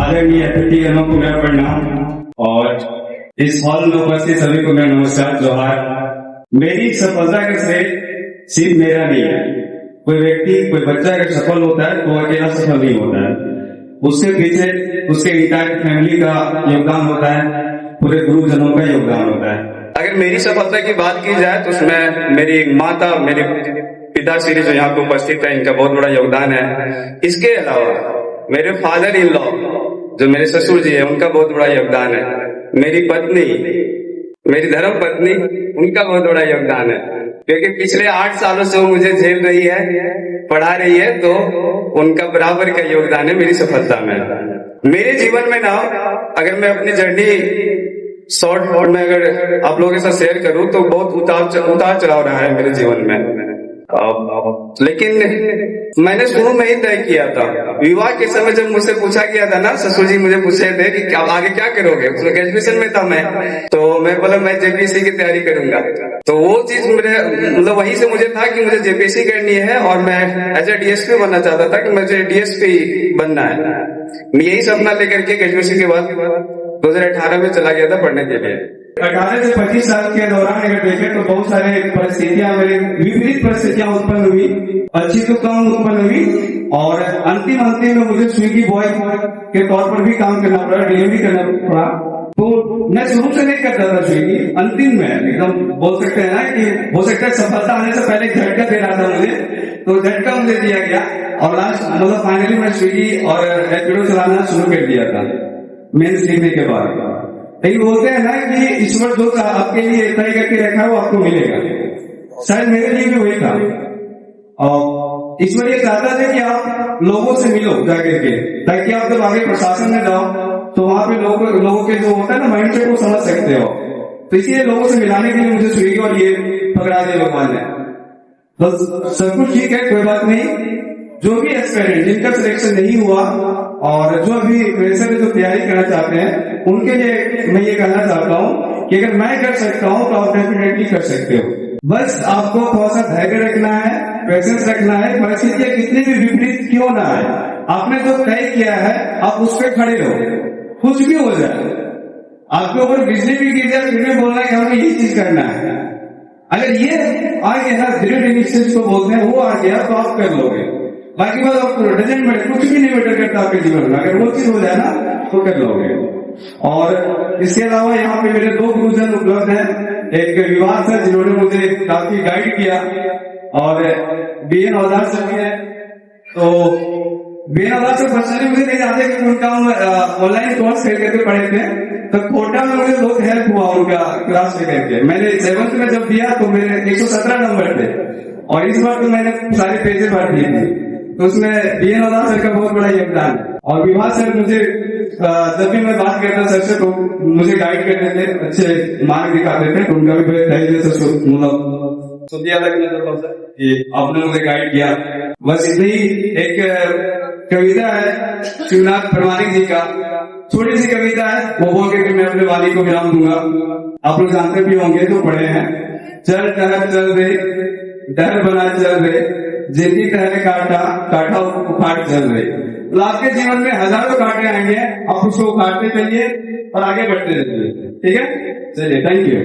आदरणीय अतिथिगणों को मेरा प्रणाम और इस हॉल में उपस्थित सभी को मेरा नमस्कार जोहार। मेरी सफलता का श्रेय सिर्फ मेरा नहीं है। कोई व्यक्ति कोई बच्चा अगर सफल होता है तो अकेला सफल नहीं होता है, उसके पीछे उसके इंटायर फैमिली का योगदान होता है, पूरे गुरुजनों का योगदान होता है। अगर मेरी सफलता की बात की जाए तो उसमें मेरी माता, मेरे पिताश्री जो यहाँ पे उपस्थित है, इनका बहुत बड़ा योगदान है। इसके अलावा मेरे फादर इन लॉ जो मेरे ससुर जी है, उनका बहुत बड़ा योगदान है। मेरी पत्नी, मेरी धर्म पत्नी, उनका बहुत बड़ा योगदान है, क्योंकि पिछले 8 सालों से वो मुझे झेल रही है, पढ़ा रही है, तो उनका बराबर का योगदान है मेरी सफलता में। मेरे जीवन में ना, अगर मैं अपनी जर्नी शॉर्ट में अगर आप लोगों के साथ शेयर करूं तो बहुत उतार चढ़ाव रहा है मेरे जीवन में। लेकिन मैंने शुरू में ही तय किया था। विवाह के समय जब मुझसे पूछा गया था ना, ससुर जी मुझे पूछे थे कि आगे क्या करोगे, उसमें ग्रेजुएशन में था मैं, तो मैं बोला मैं जेपीएससी की तैयारी करूंगा। तो वो चीज मेरे मतलब वहीं से मुझे था कि मुझे जेपीएससी करनी है और मैं एज ए डीएसपी बनना चाहता था कि मुझे डीएसपी बनना है। मैं यही सपना लेकर के ग्रेजुएशन के बाद 2018 में चला गया था पढ़ने के लिए। 18 से 25 साल के दौरान अगर देखें तो बहुत सारे परिस्थितियां, मेरे विपरीत परिस्थितियां उत्पन्न हुई, अच्छी तो कम उत्पन्न हुई और अंतिम में मुझे स्विगी बॉय के तौर पर भी काम करना पड़ा, डिलीवरी करना पड़ा। तो मैं शुरू से नहीं करता था स्विगी, अंतिम में एकदम बोल सकते हैं ना कि हो सकता है सफलता आने से पहले झटका दे रहा था मुझे, तो झटका मुझे दिया गया और लास्ट मतलब फाइनली मैं स्विगी और रैपिडो चलाना शुरू कर दिया था मेन सीखने के बाद। लेकिन बोलते हैं ना कि ईश्वर जो आपके लिए तय करके रखा है वो आपको मिलेगा। शायद मेरे लिए भी वही था और ईश्वर ये चाहता था कि आप लोगों से मिलो जाकर के, ताकि आप जब आगे प्रशासन में जाओ तो वहां पे लोगों के जो होता है ना माइंडसेट को समझ सकते हो। तो इसलिए लोगों से मिलाने के लिए मुझे स्विगी और ये पकड़ा दिया भगवान ने। तो सब कुछ ठीक है, कोई बात नहीं। जो भी एस्पिरेंट जिनका सिलेक्शन नहीं हुआ और जो अभी मेरे से जो तैयारी करना चाहते हैं, उनके लिए मैं ये कहना चाहता हूँ कि अगर मैं कर सकता हूँ तो आप डेफिनेटली कर सकते हो। बस आपको थोड़ा सा धैर्य रखना है, पेशेंस रखना है। परिस्थितियां कितनी भी विपरीत क्यों ना आए, आपने जो तय किया है आप उस पर खड़े रहो, कुछ भी हो जाए। आपके ऊपर बिजली भी गिर जाए फिर भी बोलना है कि हमें यही चीज करना है। अगर ये आ गया, दृढ़ इनिशिएटिव को बोलते हैं, वो आ गया तो आप कर लोगे। बाकी बात आपको डजेंट मैटर, कुछ भी नहीं मैटर करता आपके जीवन में। अगर वो चीज हो जाए ना तो कर लोगे। और इसके अलावा यहाँ पे मेरे 2 गुरुजन उपलब्ध हैं। एक विवाह सर जिन्होंने मुझे काफी गाइड किया और बीएन औजार सर भी है। तो बीएन औजार सर पर्सनली मुझे नहीं जानते कि उनका ऑनलाइन कोर्स करके पढ़े थे, तो कोटा में मुझे बहुत हेल्प हुआ उनका क्लास लेकर के। मैंने 7th में जब दिया तो मेरे 117 नंबर थे और इस बार तो मैंने सारे पेजेस भर दिए थे, तो उसमें बीएन औजार सर का बहुत बड़ा योगदान। और विवाह सर मुझे जब भी मैं बात करता सर से तो मुझे गाइड करते थे, अच्छे मार्ग दिखाते थे, तो उनका भी मतलब दिया था कि आपने मुझे गाइड किया। बस इतनी एक कविता है शिवनाथ परमानिक जी का, छोटी सी कविता है, वो बोल के मैं अपने वाली को विराम दूंगा। आप लोग जानते भी होंगे तो पढ़े हैं। चल टहर चल रे, डर बना चल रे, जिंदगी टहरे काटा काटा उखाड़ चल रे। तो आपके जीवन में हजारों कांटे आएंगे, आप उसको काटते चलिए और आगे बढ़ते चलिए। ठीक है, चलिए, थैंक यू।